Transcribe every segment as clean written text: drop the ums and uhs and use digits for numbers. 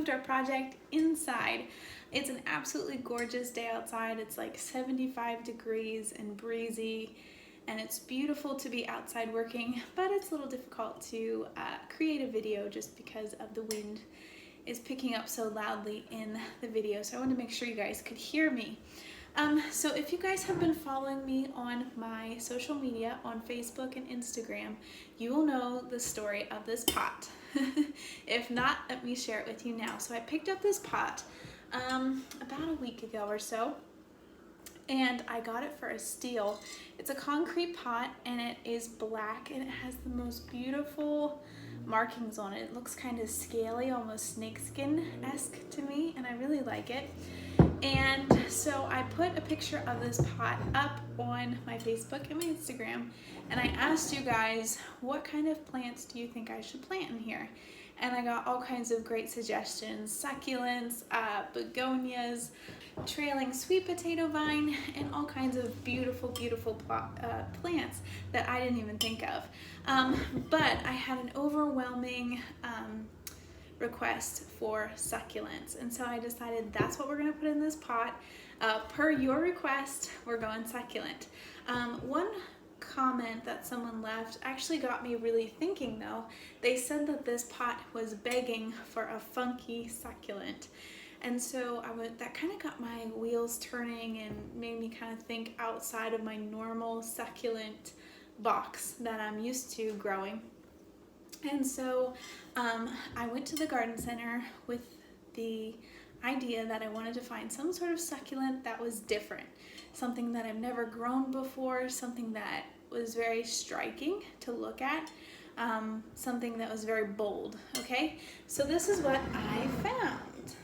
outdoor project inside. It's an absolutely gorgeous day outside. It's like 75 degrees and breezy, and it's beautiful to be outside working, but it's a little difficult to create a video just because of the wind is picking up so loudly in the video. So I wanted to make sure you guys could hear me. So if you guys have been following me on my social media on Facebook and Instagram, you will know the story of this pot. If not, let me share it with you now. So I picked up this pot about a week ago or so, and I got it for a steal. It's a concrete pot and it is black and it has the most beautiful markings on it. It looks kind of scaly, almost snakeskin-esque to me, and I really like it. And so I put a picture of this pot up on my Facebook and my Instagram, and I asked you guys, what kind of plants do you think I should plant in here? And I got all kinds of great suggestions: succulents, begonias, trailing sweet potato vine, and all kinds of beautiful, beautiful plants that I didn't even think of. But I had an overwhelming request for succulents, and so I decided that's what we're going to put in this pot. Per your request, we're going succulent. One comment that someone left actually got me really thinking though. They said that this pot was begging for a funky succulent, and so that kind of got my wheels turning and made me kind of think outside of my normal succulent box that I'm used to growing. And so I went to the garden center with the idea that I wanted to find some sort of succulent that was different, something that I've never grown before, something that was very striking to look at, something that was very bold, okay? So this is what I found.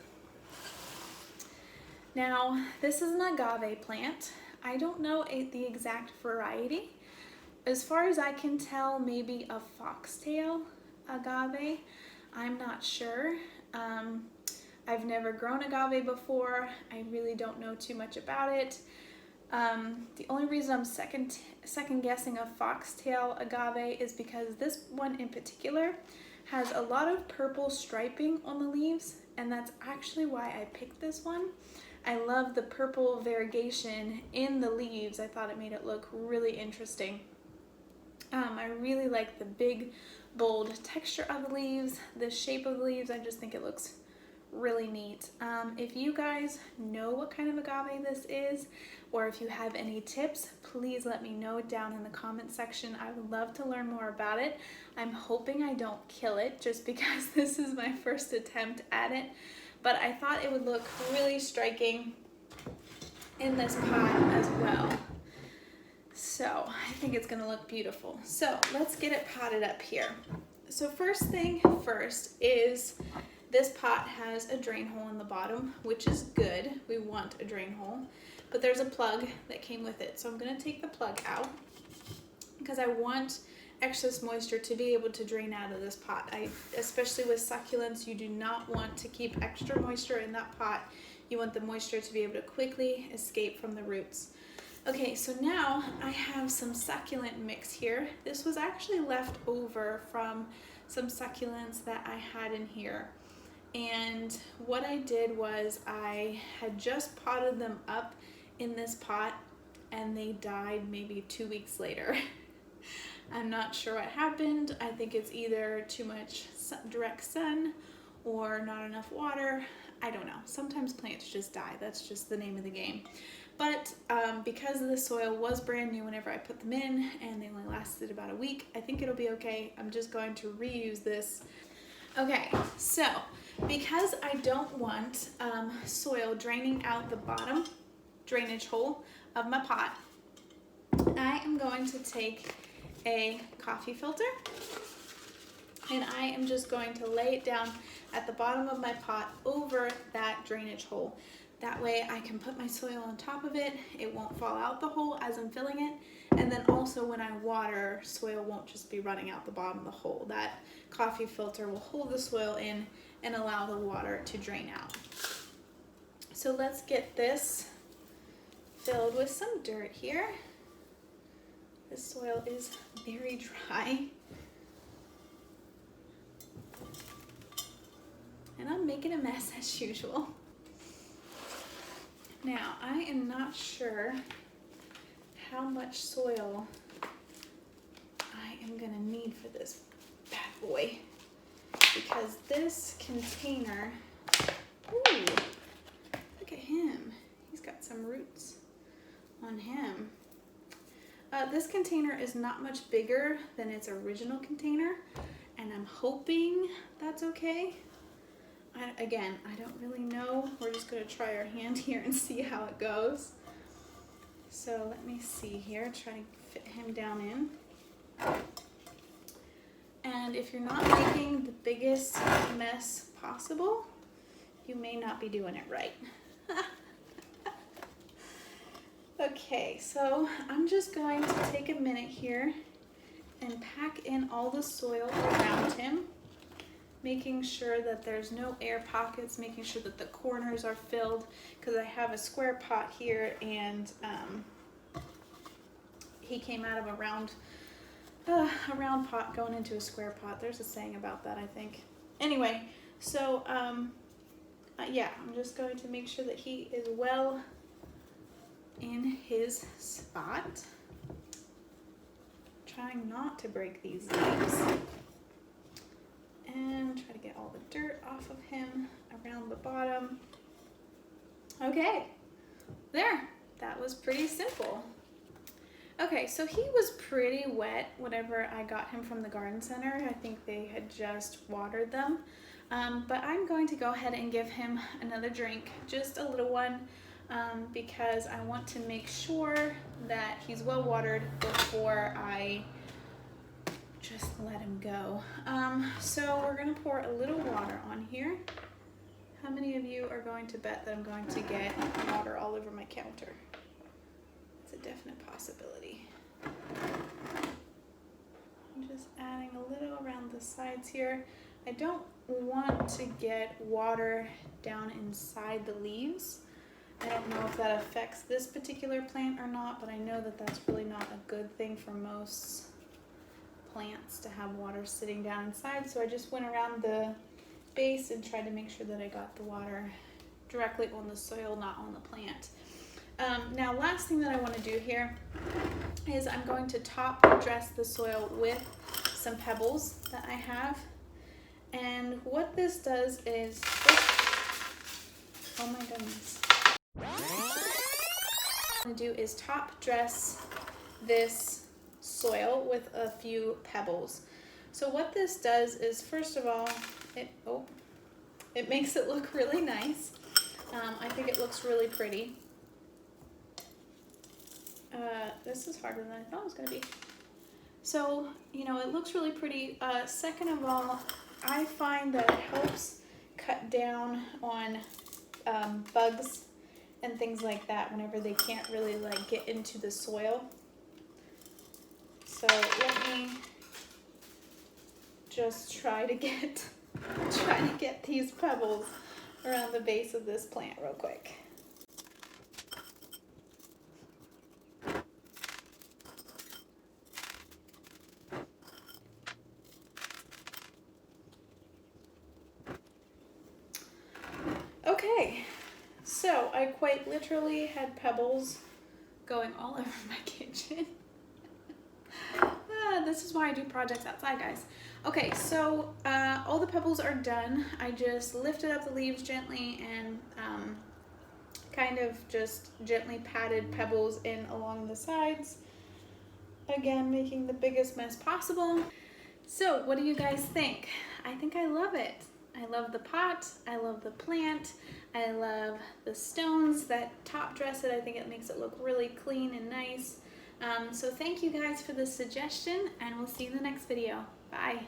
Now, this is an agave plant. I don't know the exact variety. As far as I can tell, maybe a foxtail agave. I'm not sure. I've never grown agave before. I really don't know too much about it. The only reason I'm second guessing a foxtail agave is because this one in particular has a lot of purple striping on the leaves, and that's actually why I picked this one. I love the purple variegation in the leaves. I thought it made it look really interesting. I really like the big, bold texture of the leaves, the shape of the leaves. I just think it looks really neat. If you guys know what kind of agave this is, or if you have any tips, please let me know down in the comment section. I would love to learn more about it. I'm hoping I don't kill it just because this is my first attempt at it, but I thought it would look really striking in this pot as well. So I think it's gonna look beautiful. So let's get it potted up here. So first thing first is this pot has a drain hole in the bottom, which is good. We want a drain hole, but there's a plug that came with it. So I'm gonna take the plug out because I want excess moisture to be able to drain out of this pot. Especially with succulents, you do not want to keep extra moisture in that pot. You want the moisture to be able to quickly escape from the roots. Okay, so now I have some succulent mix here. This was actually left over from some succulents that I had in here. And what I did was I had just potted them up in this pot and they died maybe 2 weeks later. I'm not sure what happened. I think it's either too much direct sun or not enough water. I don't know. Sometimes plants just die. That's just the name of the game. But because the soil was brand new whenever I put them in and they only lasted about a week, I think it'll be okay. I'm just going to reuse this. Okay, so because I don't want soil draining out the bottom drainage hole of my pot, I am going to take a coffee filter and I am just going to lay it down at the bottom of my pot over that drainage hole. That way I can put my soil on top of it. It won't fall out the hole as I'm filling it. And then also when I water, soil won't just be running out the bottom of the hole. That coffee filter will hold the soil in and allow the water to drain out. So let's get this filled with some dirt here. This soil is very dry. and I'm making a mess as usual. Now, I am not sure how much soil I am gonna need for this bad boy, because this container, ooh, look at him. He's got some roots on him. This container is not much bigger than its original container, and I'm hoping that's okay. Again, I don't really know. We're just gonna try our hand here and see how it goes. So let me see here, try to fit him down in. And if you're not making the biggest mess possible, you may not be doing it right. Okay, so I'm just going to take a minute here and pack in all the soil around him, making sure that there's no air pockets, making sure that the corners are filled, because I have a square pot here, and he came out of a round pot going into a square pot. There's a saying about that, I think. Anyway, so yeah, I'm just going to make sure that he is well in his spot. Trying not to break these leaves. And try to get all the dirt off of him around the bottom. Okay, there, that was pretty simple. Okay, so he was pretty wet whenever I got him from the garden center. I think they had just watered them. But I'm going to go ahead and give him another drink, just a little one, because I want to make sure that he's well watered before I just let him go. So we're gonna pour a little water on here. How many of you are going to bet that I'm going to get water all over my counter? It's a definite possibility. I'm just adding a little around the sides here. I don't want to get water down inside the leaves. I don't know if that affects this particular plant or not, but I know that that's really not a good thing for most plants to have water sitting down inside. So I just went around the base and tried to make sure that I got the water directly on the soil, not on the plant. Now, last thing that I want to do here is I'm going to top dress the soil with some pebbles that I have. And what this does is, oh my goodness. What I'm going to do is top dress this soil with a few pebbles. So what this does is, first of all, it makes it look really nice. I think it looks really pretty. This is harder than I thought it was going to be. So, you know, it looks really pretty. Second of all, I find that it helps cut down on bugs and things like that whenever they can't really like get into the soil. So let me just try to get these pebbles around the base of this plant real quick. Okay, so I quite literally had pebbles going all over my kitchen. This is why I do projects outside, guys. Okay, so all the pebbles are done. I just lifted up the leaves gently and kind of just gently patted pebbles in along the sides. Again, making the biggest mess possible. So what do you guys think? I think I love it. I love the pot, I love the plant, I love the stones that top dress it. I think it makes it look really clean and nice. So thank you guys for the suggestion, and we'll see you in the next video. Bye.